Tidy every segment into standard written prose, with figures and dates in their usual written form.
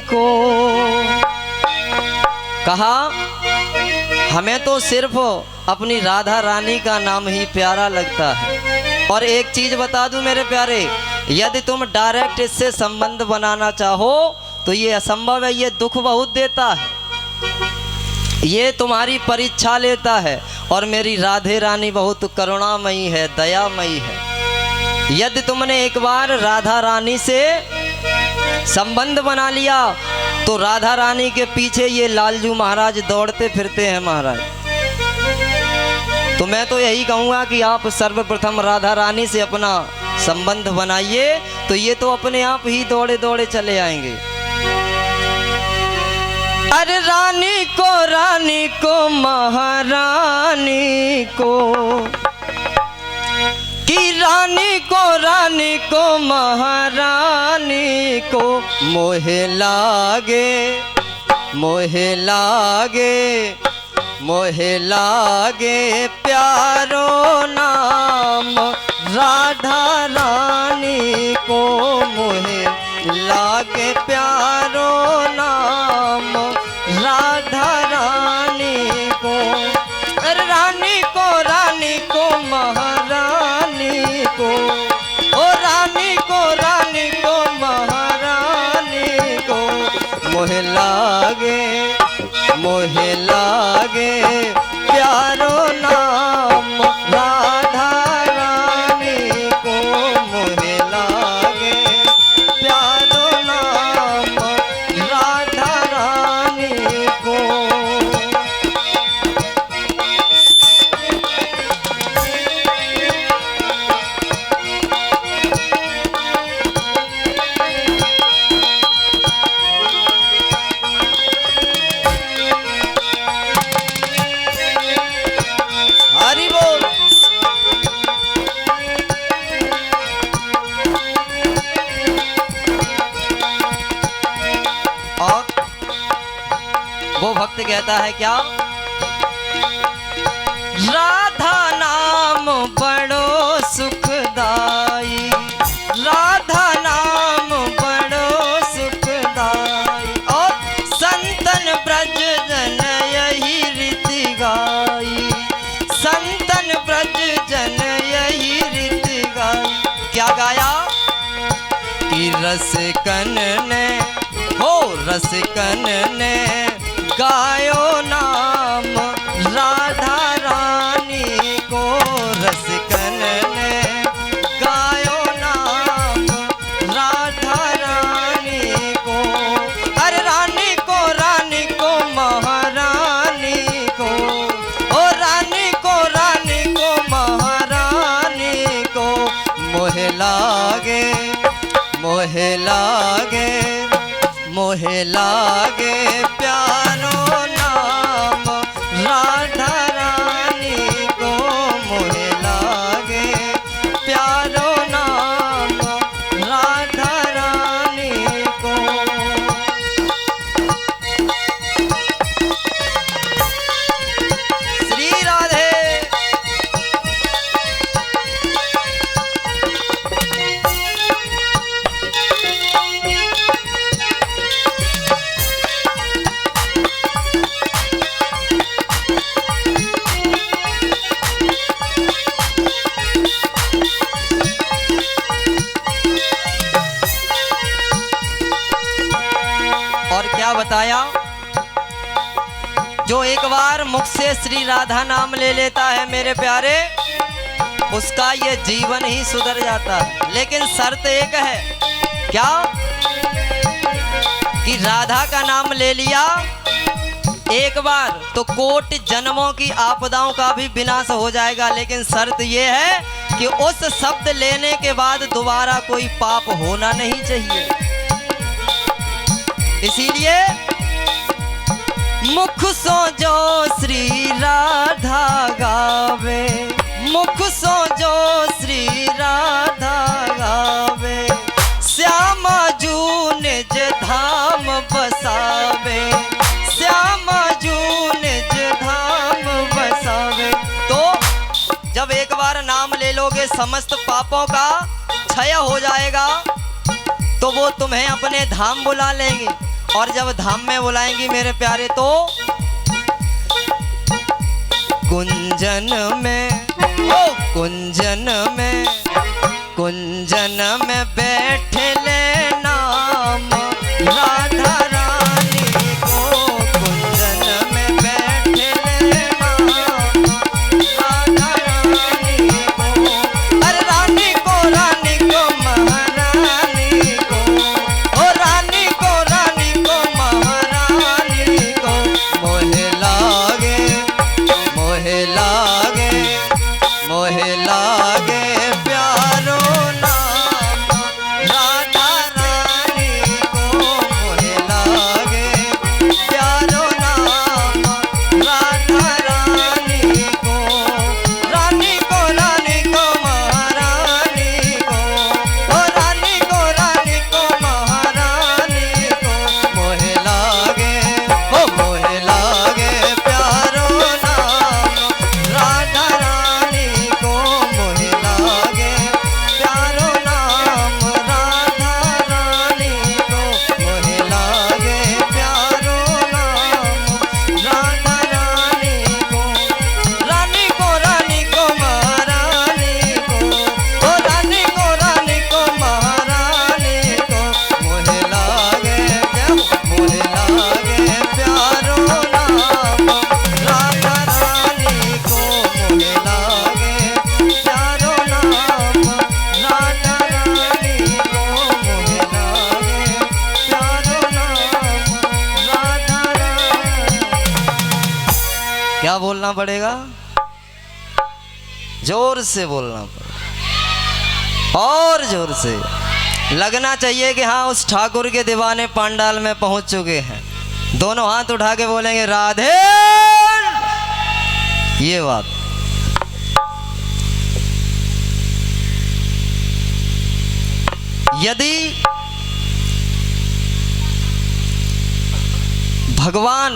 को। कहा हमें तो सिर्फ अपनी राधा रानी का नाम ही प्यारा लगता है। और एक चीज बता दूं मेरे प्यारे, यदि तुम डायरेक्ट इससे संबंध बनाना चाहो तो ये असंभव है। ये दुख बहुत देता है, ये तुम्हारी परीक्षा लेता है। और मेरी राधे रानी बहुत करुणामयी है, दयामयी है। यदि तुमने एक बार राधा रानी से संबंध बना लिया तो राधा रानी के पीछे ये लालजू महाराज दौड़ते फिरते हैं महाराज। तो मैं तो यही कहूँगा कि आप सर्वप्रथम राधा रानी से अपना संबंध बनाइए, तो ये तो अपने आप ही दौड़े दौड़े चले आएंगे। अरे रानी को महारानी को, कि रानी को महारानी को, मोहे लागे प्यारो नाम राधा रानी को, मोहे लागे प्यारो नाम राधा रानी को। अरे रानी को महारानी को, ओ रानी को महारानी को, मोहे लागे प्यारो नाम राधा रानी को, मोहे लागे प्यारो नाम राधा रानी को। हरि बोल। और वो भक्त कहता है क्या, राधा नाम बड़ो सुखदाई, राधा नाम बड़ो सुखदाई। और संतन ब्रज जन यही रीति गाई, संतन ब्रज जन यही रीति गाई। क्या गाया कि रसिकन ने गायो नाम राधा रानी को, रसिकन ने गायो नाम राधा रानी को। अरे रानी को महारानी को, ओ रानी को महारानी को, मोहे लागे प्यारो नाम राधा रानी को, मोहे लागे प्यारो नाम राधा रानी को। श्री राधे। और क्या बताया, जो एक बार मुख से श्री राधा नाम ले लेता है मेरे प्यारे, उसका ये जीवन ही सुधर जाता है। लेकिन शर्त एक है, क्या कि राधा का नाम ले लिया एक बार तो कोटि जन्मों की आपदाओं का भी विनाश हो जाएगा। लेकिन शर्त ये है कि उस शब्द लेने के बाद दोबारा कोई पाप होना नहीं चाहिए। इसीलिए मुख सो जो श्री राधा गावे, मुख सो जो श्री राधा गावे, श्यामा जू निज धाम बसावे, श्यामा जू निज धाम बसावे। तो जब एक बार नाम ले लोगे समस्त पापों का क्षय हो जाएगा। तो वो तुम्हें अपने धाम बुला लेंगी, और जब धाम में बुलाएंगी मेरे प्यारे तो कुंजन में, ओ कुंजन में, कुंजन में बैठ ले नाम राधा रानी को, कुंजन में बैठ ले नाम राधा रानी को, अरे रानी को महारानी को, ओ रानी को महारानी को, मोहे लागे मोहे लागे मोहे लागे प्यारो नाम राधा रानी को, मोहे लागे प्यारो नाम राधा रानी को, रानी को महारानी को, ओ रानी को महारानी को, मोहे लागे ओ मोहे लागे प्यारो नाम राधा रानी को, मोहे लागे प्यारो नाम राधा रानी को, मोहे लागे प्यारो नाम राधा रानी को, रानी को महारानी को, ओ रानी को महारानी को, मोहे लागे प्यारो नाम राधा रानी को, मोहे लागे प्यारो नाम राधा रानी को, मोहे लागे प्यारो नाम राधा रानी। क्या बोलना पड़ेगा? जोर से बोलना पड़ेगा, और जोर से लगना चाहिए कि हाँ उस ठाकुर के दीवाने पंडाल में पहुंच चुके हैं। दोनों हाथ उठा के बोलेंगे राधे, ये बात। यदि भगवान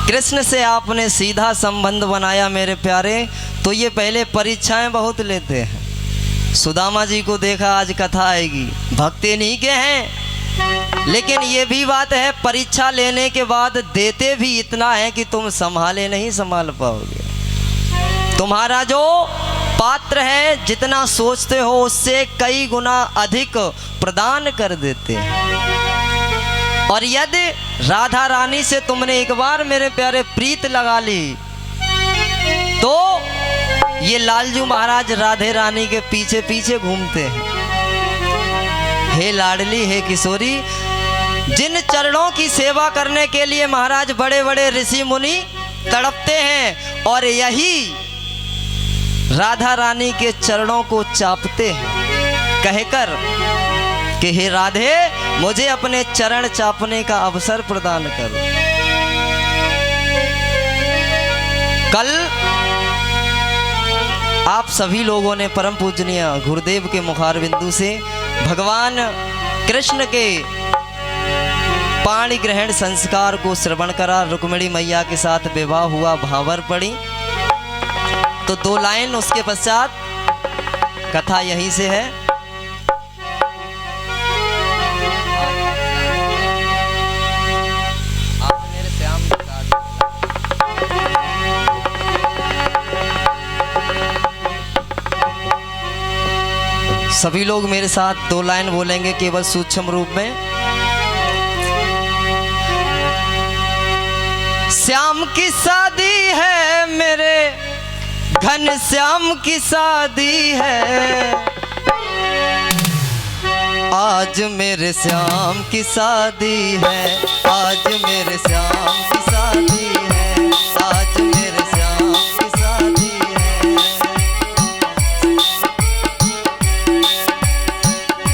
कृष्ण से आपने सीधा संबंध बनाया मेरे प्यारे, तो ये पहले परीक्षाएं बहुत लेते हैं। सुदामा जी को देखा, आज कथा आएगी, भक्ति नहीं के हैं, लेकिन ये भी बात है परीक्षा लेने के बाद देते भी इतना है कि तुम संभाले नहीं संभाल पाओगे। तुम्हारा जो पात्र है जितना सोचते हो उससे कई गुना अधिक प्रदान कर देते हैं। और यदि राधा रानी से तुमने एक बार मेरे प्यारे प्रीत लगा ली तो ये लालजू महाराज राधे रानी के पीछे पीछे घूमते हैं। हे लाडली, हे किशोरी, जिन चरणों की सेवा करने के लिए महाराज बड़े बड़े ऋषि मुनि तड़पते हैं, और यही राधा रानी के चरणों को चापते हैं कहकर कि हे राधे, मुझे अपने चरण चापने का अवसर प्रदान करो। कल आप सभी लोगों ने परम पूजनीय गुरुदेव के मुखारबिंदु से भगवान कृष्ण के पाणी ग्रहण संस्कार को श्रवण करा। रुक्मिणी मैया के साथ विवाह हुआ, भावर पड़ी, तो 2 लाइन उसके पश्चात कथा यहीं से है। सभी लोग मेरे साथ 2 लाइन बोलेंगे केवल सूक्ष्म रूप में। श्याम की शादी है, मेरे घन श्याम की शादी है, आज मेरे श्याम की शादी है, आज मेरे श्याम की शादी है, आज मेरे श्याम की शादी है।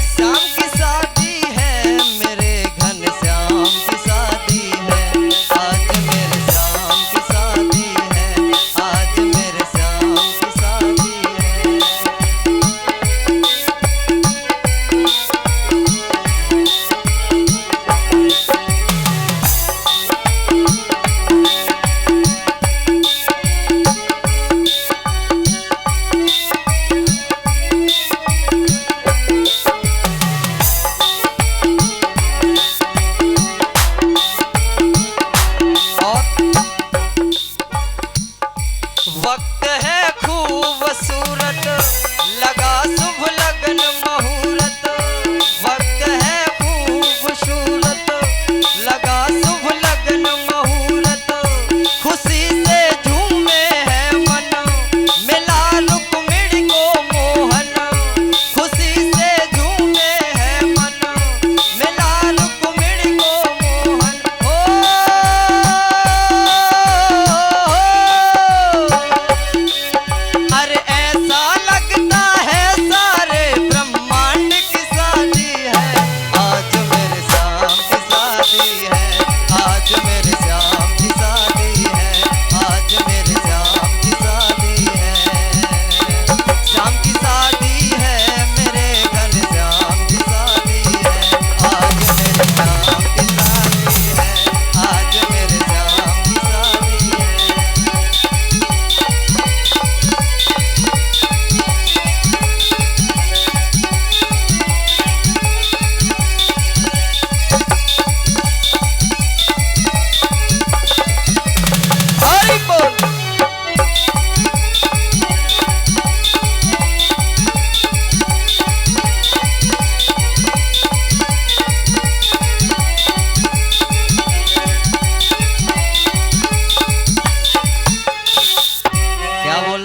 श्याम की शादी है, मेरे घन श्याम की शादी है, आज मेरे श्याम की शादी है, आज मेरे श्याम की शादी है।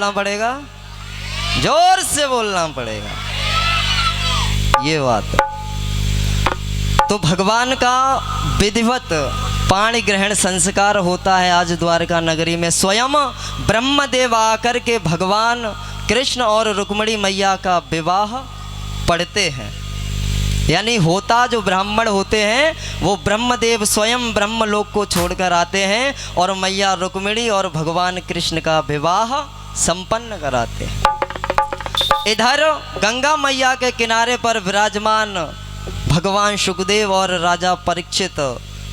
बोलना पड़ेगा, जोर से बोलना पड़ेगा। ये बात है। तो भगवान का विधिवत पाणी ग्रहण संस्कार होता है आज द्वारका नगरी में। स्वयं ब्रह्मदेव आकर के भगवान कृष्ण और रुक्मिणी मैया का विवाह पढ़ते हैं। यानी होता जो ब्राह्मण होते हैं वो ब्रह्मदेव स्वयं ब्रह्मलोक को छोड़कर आते हैं और मैया रुक्मिणी और भगवान कृष्ण का विवाह संपन्न कराते हैं। इधर गंगा मैया के किनारे पर विराजमान भगवान सुखदेव और राजा परीक्षित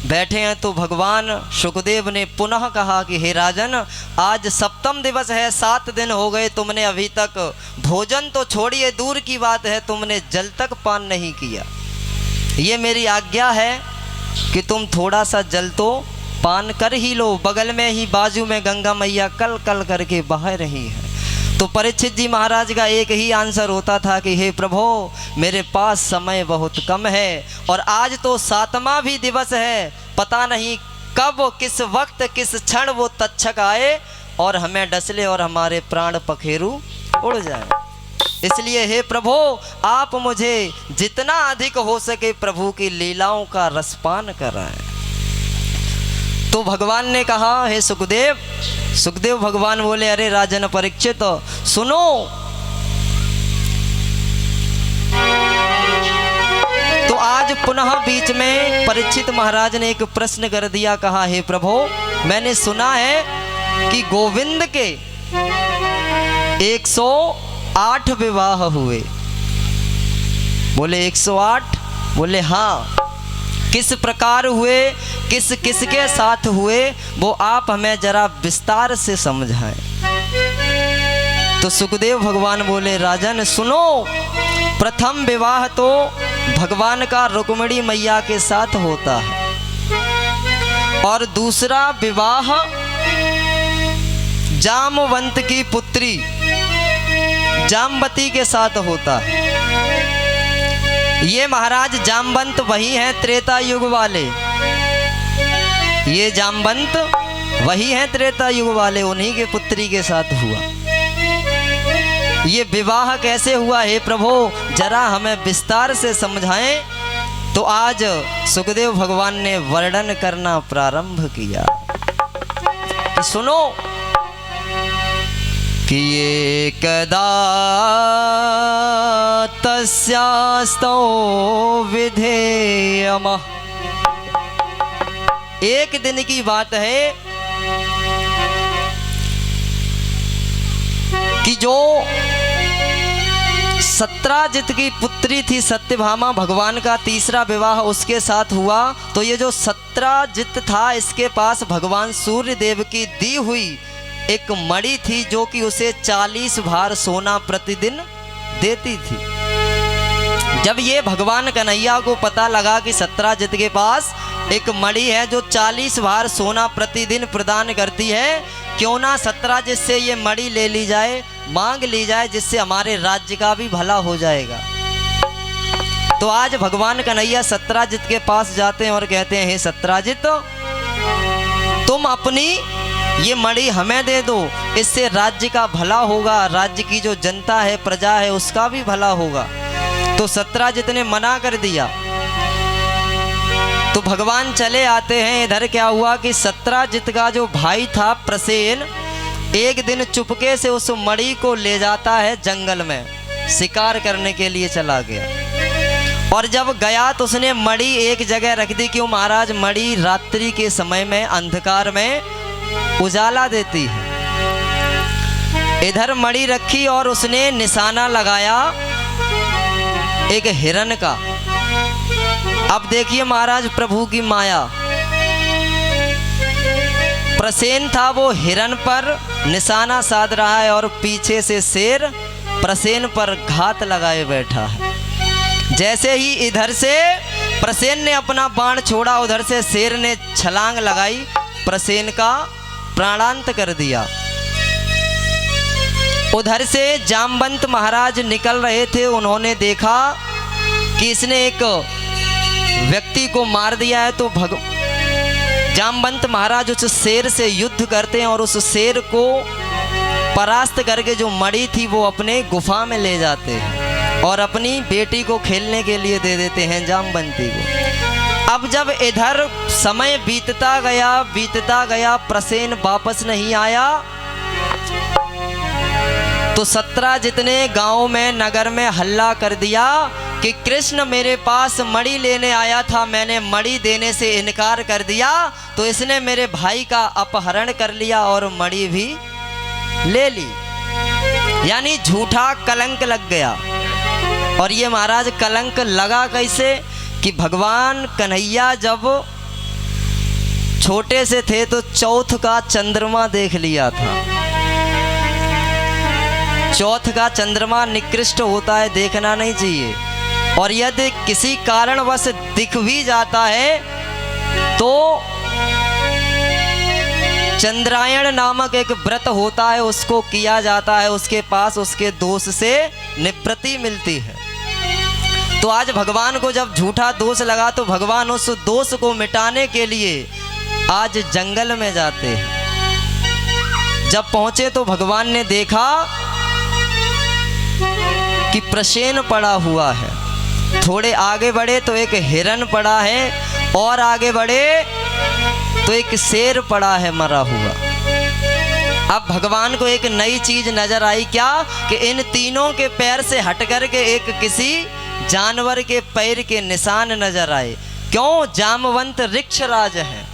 बैठे हैं। तो भगवान सुखदेव ने पुनः कहा कि हे राजन, आज सप्तम दिवस है, 7 दिन हो गए, तुमने अभी तक भोजन तो छोड़िए, दूर की बात है तुमने जल तक पान नहीं किया। ये मेरी आज्ञा है कि तुम थोड़ा सा जल तो पान कर ही लो। बगल में ही बाजू में गंगा मैया कल कल करके बह रही है। तो परीक्षित जी महाराज का एक ही आंसर होता था कि हे प्रभु, मेरे पास समय बहुत कम है और आज तो 7वां भी दिवस है, पता नहीं कब किस वक्त किस क्षण वो तक्षक आए और हमें डसले और हमारे प्राण पखेरु उड़ जाए। इसलिए हे प्रभु, आप मुझे जितना अधिक हो सके प्रभु की लीलाओं का रसपान कराएं। तो भगवान ने कहा हे सुखदेव, सुखदेव भगवान बोले अरे राजन परीक्षित सुनो, तो आज पुनः बीच में परीक्षित महाराज ने एक प्रश्न कर दिया। कहा हे प्रभु, मैंने सुना है कि गोविंद के 108 विवाह हुए। बोले 108? बोले हाँ। किस प्रकार हुए, किस किसके साथ हुए, वो आप हमें जरा विस्तार से समझाएं। तो सुखदेव भगवान बोले राजन सुनो, प्रथम विवाह तो भगवान का रुक्मिणी मैया के साथ होता है और दूसरा विवाह जामवंत की पुत्री जामवती के साथ होता है। ये महाराज जामवंत वही हैं त्रेता युग वाले, ये जामवंत वही हैं त्रेता युग वाले, उन्हीं के पुत्री के साथ हुआ। ये विवाह कैसे हुआ हे प्रभु, जरा हमें विस्तार से समझाएं। तो आज सुखदेव भगवान ने वर्णन करना प्रारंभ किया कि सुनो कि एकदा तस्यास्तौ विधेयमः। एक दिन की बात है कि जो सत्राजित की पुत्री थी सत्यभामा, भगवान का तीसरा विवाह उसके साथ हुआ। तो ये जो सत्राजित था, इसके पास भगवान सूर्य देव की दी हुई एक मणि थी जो कि उसे 40 भार सोना प्रतिदिन देती थी। जब ये भगवान कन्हैया को पता लगा कि सत्राजित के पास एक मणि है जो 40 भार सोना प्रतिदिन प्रदान करती है, क्यों ना सत्राजित से ये मणि ले ली जाए, मांग ली जाए, जिससे हमारे राज्य का भी भला हो जाएगा। तो आज भगवान कन्हैया सत्राजित के पास जाते हैं और कहते हैं हे सत्राजित, तुम अपनी ये मणि हमें दे दो, इससे राज्य का भला होगा, राज्य की जो जनता है, प्रजा है, उसका भी भला होगा। तो सत्राजित ने मना कर दिया। तो भगवान चले आते हैं। इधर क्या हुआ कि सत्राजित का जो भाई था प्रसेन, एक दिन चुपके से उस मणि को ले जाता है जंगल में, शिकार करने के लिए चला गया। और जब गया तो उसने मणि एक जगह रख दी। क्यों महाराज, मणि रात्रि के समय में अंधकार में उजाला देती है। इधर मणि रखी और उसने निशाना लगाया एक हिरण का। अब देखिए महाराज प्रभु की माया, प्रसेन था वो हिरण पर निशाना साध रहा है और पीछे से शेर प्रसेन पर घात लगाए बैठा है। जैसे ही इधर से प्रसेन ने अपना बाण छोड़ा, उधर से शेर ने छलांग लगाई, प्रसेन का प्राणांत कर दिया। उधर से जामवंत महाराज निकल रहे थे, उन्होंने देखा कि इसने एक व्यक्ति को मार दिया है। तो जामवंत महाराज उस शेर से युद्ध करते हैं और उस शेर को परास्त करके जो मणि थी वो अपने गुफा में ले जाते हैं और अपनी बेटी को खेलने के लिए दे देते हैं जामवंती को। अब जब इधर समय बीतता गया, प्रसेन वापस नहीं आया, तो 17 जितने गांव में नगर में हल्ला कर दिया कि कृष्ण मेरे पास मणि लेने आया था, मैंने मणि देने से इनकार कर दिया, तो इसने मेरे भाई का अपहरण कर लिया और मणि भी ले ली। यानी झूठा कलंक लग गया। और ये महाराज कलंक लगा कैसे कि भगवान कन्हैया जब छोटे से थे तो चौथ का चंद्रमा देख लिया था। चौथ का चंद्रमा निकृष्ट होता है, देखना नहीं चाहिए। और यदि किसी कारणवश दिख भी जाता है तो चंद्रायण नामक एक व्रत होता है, उसको किया जाता है, उसके पास उसके दोष से निवृत्ति मिलती है। तो आज भगवान को जब झूठा दोष लगा तो भगवान उस दोष को मिटाने के लिए आज जंगल में जाते हैं। जब पहुंचे तो भगवान ने देखा कि प्रसेन पड़ा हुआ है। थोड़े आगे बढ़े तो एक हिरन पड़ा है, और आगे बढ़े तो एक शेर पड़ा है मरा हुआ। अब भगवान को एक नई चीज नजर आई, क्या कि इन तीनों के पैर से हट कर के एक किसी जानवर के पैर के निशान नजर आए। क्यों? जामवंत वृक्षराज है,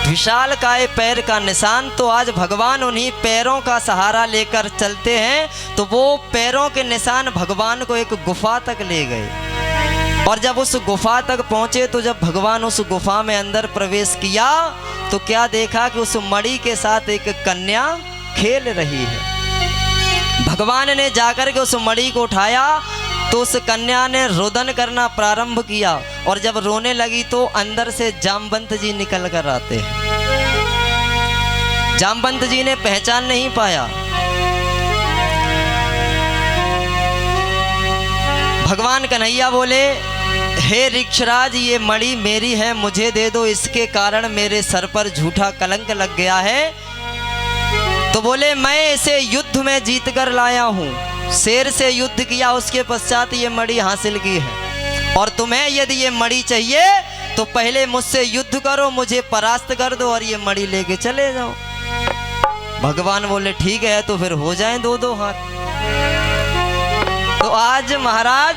विशाल काय पैर का निशान। तो आज भगवान उन्हीं पैरों का सहारा लेकर चलते हैं, तो वो पैरों के निशान भगवान को एक गुफा तक ले गए। और जब उस गुफा तक पहुंचे तो जब भगवान उस गुफा में अंदर प्रवेश किया तो क्या देखा कि उस मणि के साथ एक कन्या खेल रही है। भगवान ने जाकर के उस मणि को उठाया तो उस कन्या ने रोदन करना प्रारंभ किया, और जब रोने लगी तो अंदर से जामवंत जी निकल कर आते हैं। जामवंत जी ने पहचान नहीं पाया। भगवान कन्हैया बोले, हे वृक्षराज, ये मणि मेरी है, मुझे दे दो, इसके कारण मेरे सर पर झूठा कलंक लग गया है। तो बोले, मैं इसे युद्ध में जीत कर लाया हूँ, शेर से युद्ध किया, उसके पश्चात ये मणि हासिल की है। और तुम्हें यदि ये मणि चाहिए तो पहले मुझसे युद्ध करो, मुझे परास्त कर दो और ये मणि लेके चले जाओ। भगवान बोले, ठीक है, तो फिर हो जाएं दो दो हाथ। तो आज महाराज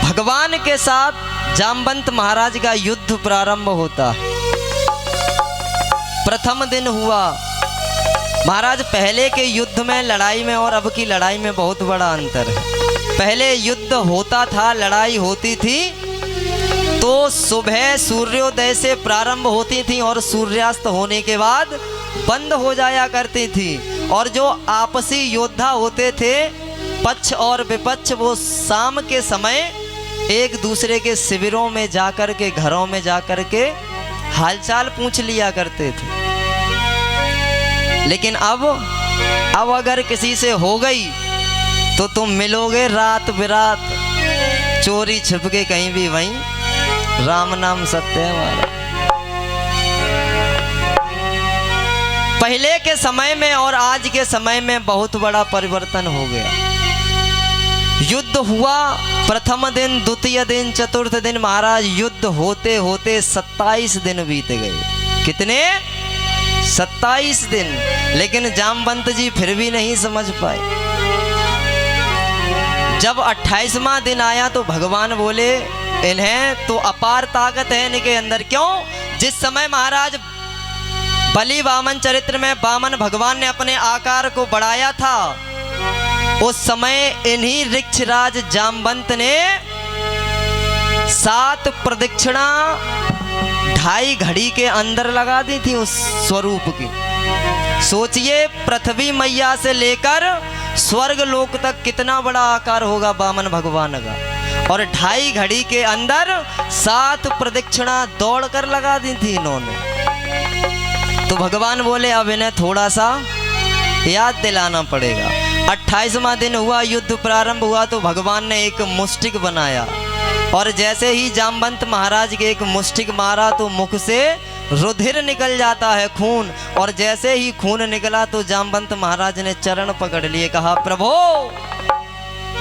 भगवान के साथ जामवंत महाराज का युद्ध प्रारंभ होता है। प्रथम दिन हुआ। महाराज पहले के युद्ध में, लड़ाई में और अब की लड़ाई में बहुत बड़ा अंतर है। पहले युद्ध होता था, लड़ाई होती थी तो सुबह सूर्योदय से प्रारंभ होती थी और सूर्यास्त होने के बाद बंद हो जाया करती थी। और जो आपसी योद्धा होते थे, पक्ष और विपक्ष, वो शाम के समय एक दूसरे के शिविरों में जाकर के, घरों में जाकर के हालचाल पूछ लिया करते थे। लेकिन अब अगर किसी से हो गई तो तुम मिलोगे रात बिरात, चोरी छिपके कहीं भी वहीं। राम नाम सत्य है हमारा। पहले के समय में और आज के समय में बहुत बड़ा परिवर्तन हो गया। युद्ध हुआ प्रथम दिन, द्वितीय दिन, चतुर्थ दिन। महाराज युद्ध होते होते 27 दिन बीत गए। कितने? 27 दिन। लेकिन जामवंत जी फिर भी नहीं समझ पाए। जब 28वां दिन आया तो भगवान बोले, इन्हें तो अपार ताकत है इनके अंदर। क्यों? जिस समय महाराज बलि वामन चरित्र में वामन भगवान ने अपने आकार को बढ़ाया था, उस समय इन्हीं वृक्षराज जामवंत ने 7 प्रदक्षिणा 2.5 घड़ी के अंदर लगा दी थी उस स्वरूप की। सोचिए, पृथ्वी मैया से लेकर स्वर्ग लोक तक कितना बड़ा आकार होगा वामन भगवान का। और 2.5 घड़ी के अंदर 7 प्रदक्षिणा दौड़ कर लगा दी थी इन्होंने। तो भगवान बोले, अब इन्हें थोड़ा सा याद दिलाना पड़ेगा। 28वां दिन हुआ, युद्ध प्रारंभ हुआ तो भगवान ने एक मुष्टिक बनाया और जैसे ही जामवंत महाराज के एक मुष्टिक मारा तो मुख से रुधिर निकल जाता है, खून। और जैसे ही खून निकला तो जामवंत महाराज ने चरण पकड़ लिए, कहा प्रभु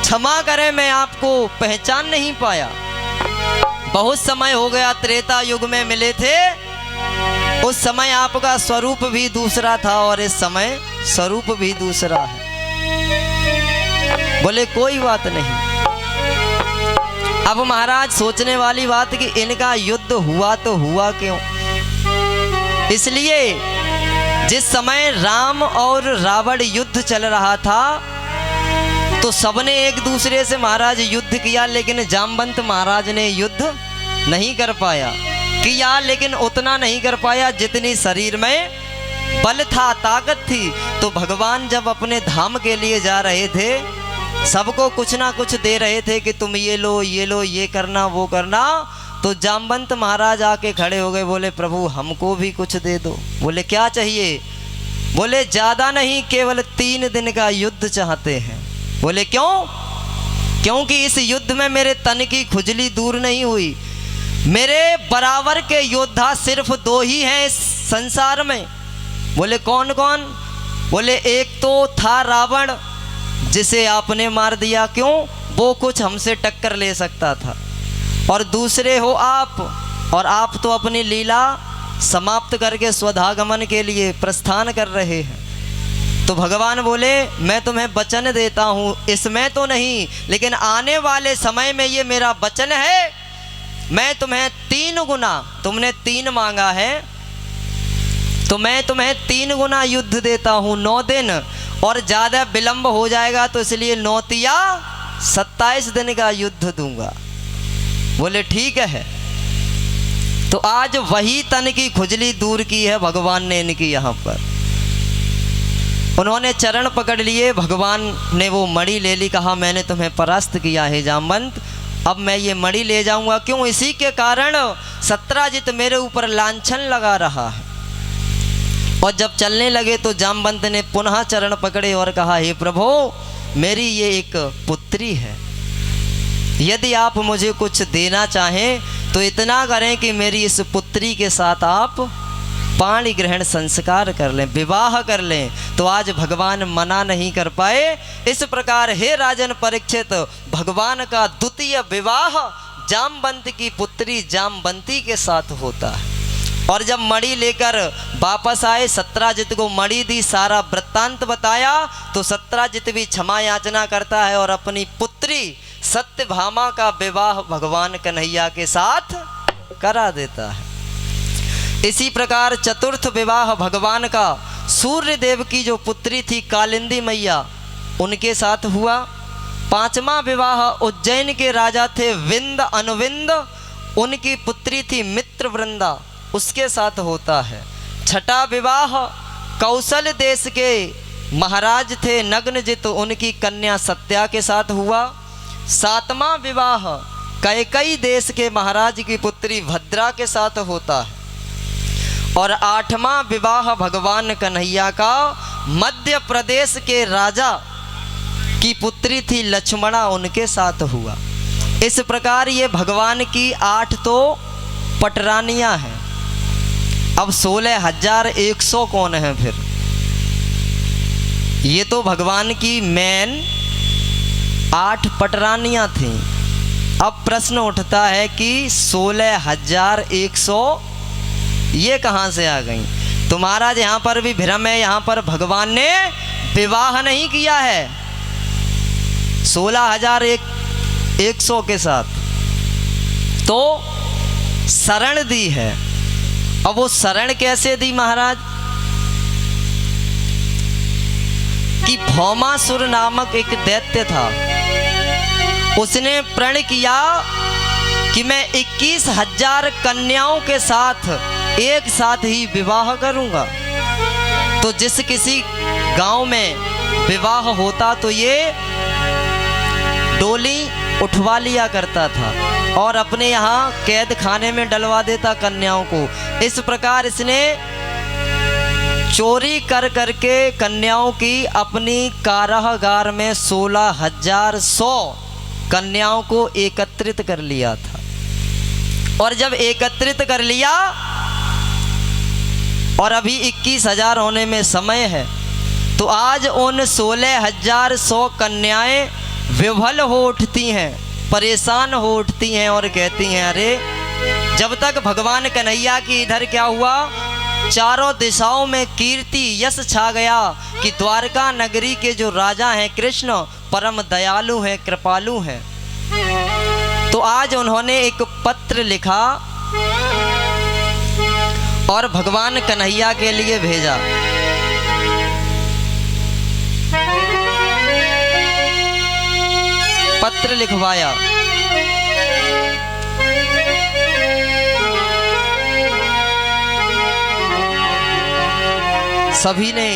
क्षमा करें, मैं आपको पहचान नहीं पाया। बहुत समय हो गया, त्रेता युग में मिले थे, उस समय आपका स्वरूप भी दूसरा था और इस समय स्वरूप भी दूसरा है। बोले कोई बात नहीं। अब महाराज सोचने वाली बात कि इनका युद्ध हुआ तो हुआ क्यों? इसलिए जिस समय राम और रावण युद्ध चल रहा था तो सबने एक दूसरे से महाराज युद्ध किया, लेकिन जामवंत महाराज ने युद्ध नहीं कर पाया। किया लेकिन उतना नहीं कर पाया जितनी शरीर में बल था, ताकत थी। तो भगवान जब अपने धाम के लिए जा रहे थे, सबको कुछ ना कुछ दे रहे थे कि तुम ये लो, ये लो, ये करना, वो करना। तो जामवंत महाराज आके खड़े हो गए, बोले प्रभु हमको भी कुछ दे दो। बोले क्या चाहिए? बोले ज़्यादा नहीं, केवल 3 दिन का युद्ध चाहते हैं। बोले क्यों? क्योंकि इस युद्ध में मेरे तन की खुजली दूर नहीं हुई। मेरे बराबर के योद्धा सिर्फ 2 ही हैं इस संसार में। बोले कौन कौन? बोले एक तो था रावण जिसे आपने मार दिया, क्यों? वो कुछ हमसे टक्कर ले सकता था। और दूसरे हो आप, और आप तो अपनी लीला समाप्त करके स्वधागमन के लिए प्रस्थान कर रहे हैं। तो भगवान बोले मैं तुम्हें वचन देता हूँ, इसमें तो नहीं, लेकिन आने वाले समय में ये मेरा वचन है, मैं तुम्हें 3 गुना, तुमने 3 मांगा है तो मैं तुम्हें 3 गुना युद्ध देता हूँ 9 दिन। और ज़्यादा विलंब हो जाएगा तो इसलिए 9 तिया 27 दिन का युद्ध दूंगा। बोले ठीक है। तो आज वही तन की खुजली दूर की है भगवान ने इनकी यहाँ पर। उन्होंने चरण पकड़ लिए, भगवान ने वो मणि ले ली, कहा मैंने तुम्हें परास्त किया है जामवंत, अब मैं ये मणि ले जाऊंगा। क्यों? इसी के कारण सत्राजित मेरे ऊपर लांछन लगा रहा है। और जब चलने लगे तो जामवंत ने पुनः चरण पकड़े और कहा हे प्रभु मेरी ये एक पुत्री है, यदि आप मुझे कुछ देना चाहें तो इतना करें कि मेरी इस पुत्री के साथ आप पाणी ग्रहण संस्कार कर लें, विवाह कर लें। तो आज भगवान मना नहीं कर पाए। इस प्रकार हे राजन परीक्षित, भगवान का द्वितीय विवाह जामवंत की पुत्री जामवंती के साथ होता है। और जब मणि लेकर वापस आए, सत्राजित को मणि दी, सारा वृत्तांत बताया, तो सत्राजित भी क्षमा याचना करता है और अपनी पुत्री सत्यभामा का विवाह भगवान कन्हैया के साथ करा देता है। इसी प्रकार चतुर्थ विवाह भगवान का सूर्य देव की जो पुत्री थी कालिंदी मैया, उनके साथ हुआ। 5वां विवाह उज्जैन के राजा थे विंद अनुविंद, उनकी पुत्री थी मित्र वृंदा, उसके साथ होता है। 6वां विवाह कौशल देश के महाराज थे नग्नजित, उनकी कन्या सत्या के साथ हुआ। 7वां विवाह कैकई देश के महाराज की पुत्री भद्रा के साथ होता है। और 8वां विवाह भगवान कन्हैया का मध्य प्रदेश के राजा की पुत्री थी लक्ष्मणा, उनके साथ हुआ। इस प्रकार ये भगवान की 8 तो पटरानियां हैं। अब 16,100 कौन है फिर? ये तो भगवान की मेन 8 पटरानियां थीं। अब प्रश्न उठता है कि 16,100 ये कहाँ से आ गई? तो महाराज यहाँ पर भी भ्रम है। यहाँ पर भगवान ने विवाह नहीं किया है 16,100 के साथ, तो शरण दी है। अब वो शरण कैसे दी महाराज? कि भौमासुर नामक एक दैत्य था, उसने प्रण किया कि मैं 21,000 कन्याओं के साथ एक साथ ही विवाह करूंगा। तो जिस किसी गांव में विवाह होता तो ये डोली उठवा लिया करता था और अपने यहाँ कैद खाने में डलवा देता कन्याओं को। इस प्रकार इसने चोरी कर करके कन्याओं की अपनी कारागार में 16,100 कन्याओं को एकत्रित कर लिया था। और जब एकत्रित कर लिया और अभी 21,000 होने में समय है, तो आज उन 16,100 कन्याएं विह्वल हो उठती हैं, परेशान हो उठती हैं और कहती हैं, अरे जब तक भगवान कन्हैया की इधर क्या हुआ, चारों दिशाओं में कीर्ति यश छा गया कि द्वारका नगरी के जो राजा हैं कृष्ण परम दयालु हैं, कृपालु हैं। तो आज उन्होंने एक पत्र लिखा और भगवान कन्हैया के लिए भेजा। पत्र लिखवाया। सभी ने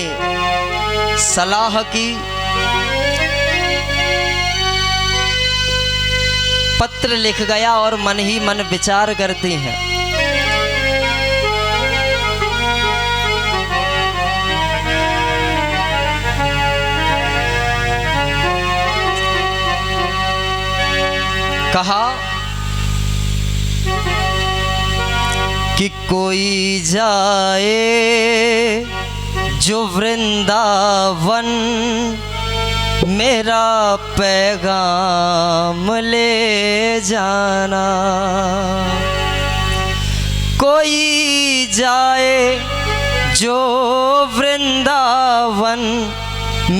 सलाह की, पत्र लिख गया और मन ही मन विचार करती हैं। कहा कि कोई जाए जो वृंदावन, मेरा पैगाम ले जाना। कोई जाए जो वृंदावन,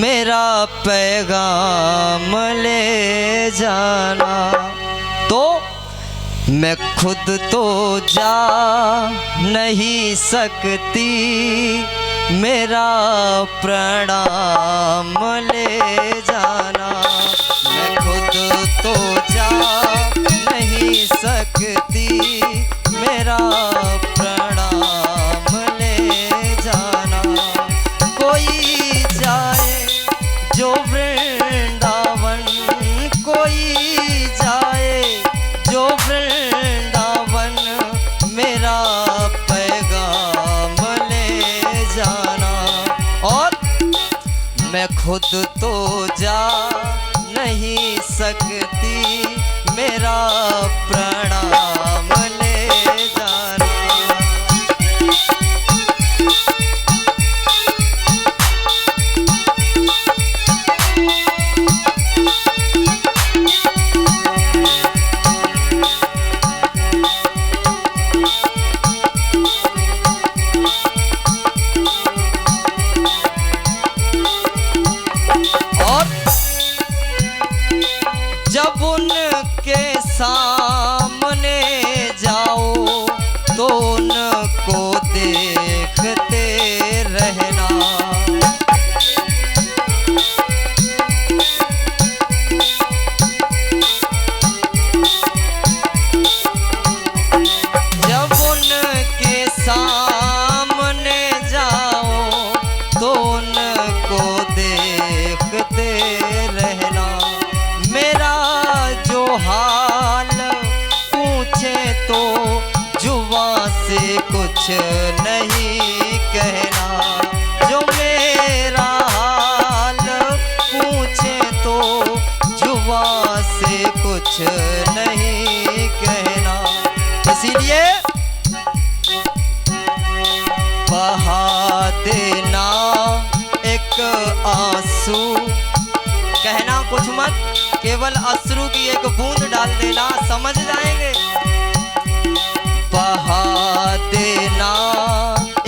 मेरा पैगाम ले जाना। तो मैं खुद तो जा नहीं सकती, मेरा प्रणाम ले जाना। मैं खुद तो जा नहीं सकती, मेरा प्रणाम ले जाना। कोई जाए जो वृंदावन, कोई जाए जो वृंदावन, मेरा पैगाम ले जाना। और मैं खुद तो जा नहीं सकती, मेरा प्रणाम ले जाना। जब उनके सामने जाओ तो उनको देखते रहना। जब उनके सामने जाओ तो उनको देखते रहना। मेरा जो हाल पूछे तो जुबां से कुछ नहीं कहना। जो मेरा हाल पूछे तो जुबां से कुछ नहीं कहना। इसीलिए बहा देना एक आंसू, कहना कुछ मत, केवल अश्रु की एक बूंद डाल देना, समझ जाएंगे। बहा देना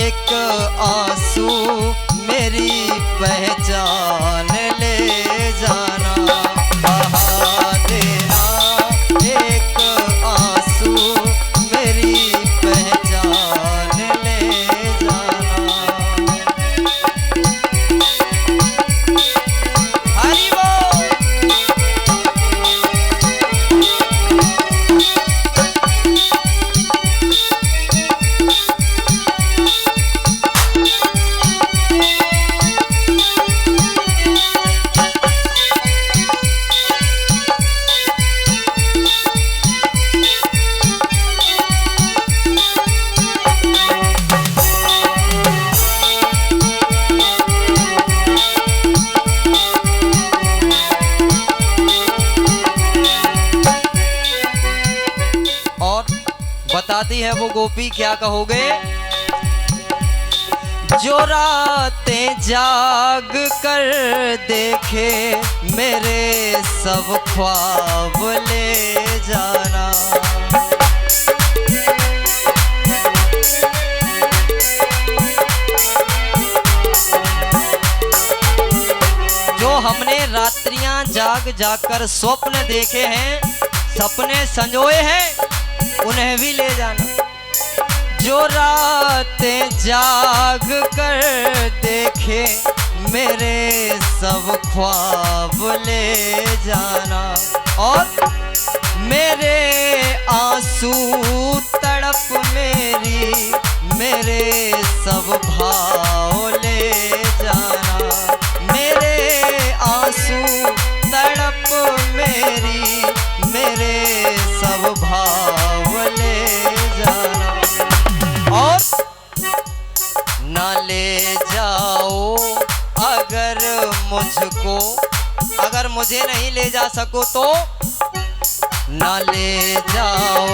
एक आंसू, मेरी पहचान ले जाना। बहा देना एक आंसू, मेरी पहचान ले जाना। हरि बोल। बताती है वो गोपी, क्या कहोगे? जो रातें जाग कर देखे मेरे सब ख्वाब ले जाना। जो हमने रात्रियां जाग जाकर स्वप्न देखे हैं, सपने संजोए हैं, उन्हें भी ले जाना। जो रातें जाग कर देखे मेरे सब ख्वाब ले जाना। और मेरे आंसू तड़प मेरी मेरे सब भाव ले जाना। मेरे आंसू तड़प मेरी मेरे सब भाव ले जाना। और ना ले जाओ अगर मुझको, अगर मुझे नहीं ले जा सको तो ना ले जाओ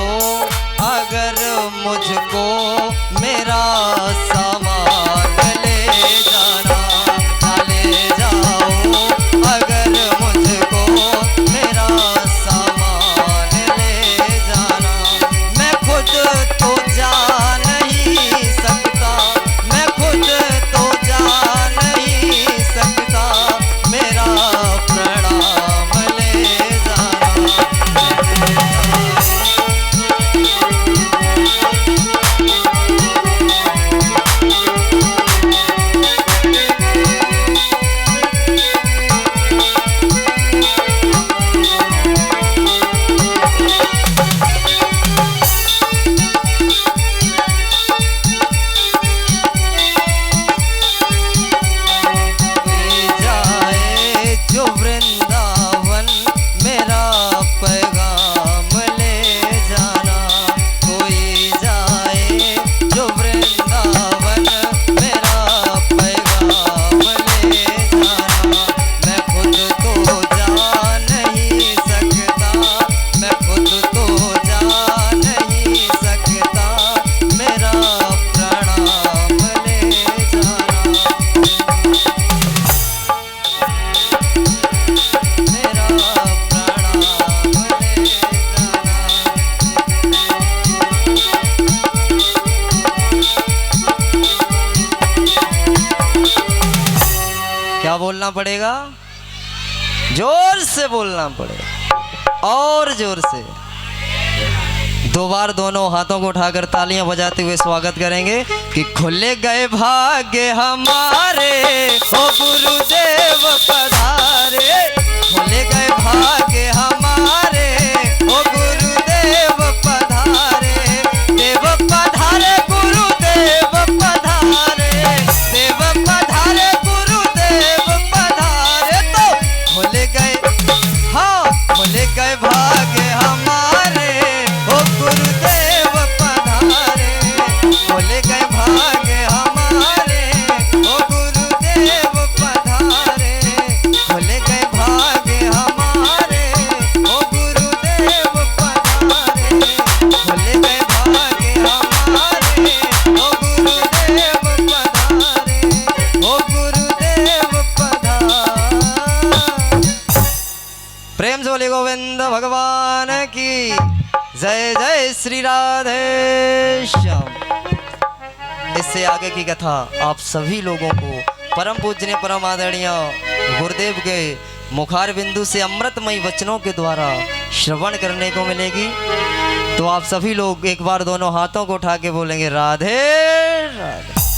अगर मुझको मेरा सामान ले जाना। ना ले जाओ अगर मुझको मेरा सामान ले जाना। मैं खुद तो जा नहीं सकता, मैं खुद तो जा नहीं सकता, मेरा प्रणाम ले जाना। क्या बोलना पड़ेगा? जोर से बोलना पड़ेगा, और जोर से। दो बार दोनों हाथों को उठाकर तालियां बजाते हुए स्वागत करेंगे कि खुले गए भाग्य हमारे, ओ गुरुदेव पधारे। खुले गए भाग्य हमारे, ओ गुरुदेव पधारे। देव पधारे गुरुदेव पधारे, देव पधारे गुरुदेव पधारे। तो खुले गए, हाँ खुले गए भाग्य हमारे, ओ गुरुदेव पधारे। खुले गए भाग्य हमारे, ओ गुरुदेव पधारे। खुले गए भाग्य हमारे, ओ गुरुदेव पधारे। खुले गए भाग्य हमारे, ओ गुरुदेव पधारे, ओ गुरुदेव पधारे। प्रेम से बोले गोविंद भगवान की जय। जय श्री राधे श्याम। इससे आगे की कथा आप सभी लोगों को परम पूजनीय परम आदरणीय गुरुदेव के मुखार बिंदु से अमृतमयी वचनों के द्वारा श्रवण करने को मिलेगी। तो आप सभी लोग एक बार दोनों हाथों को उठा के बोलेंगे राधे राधे।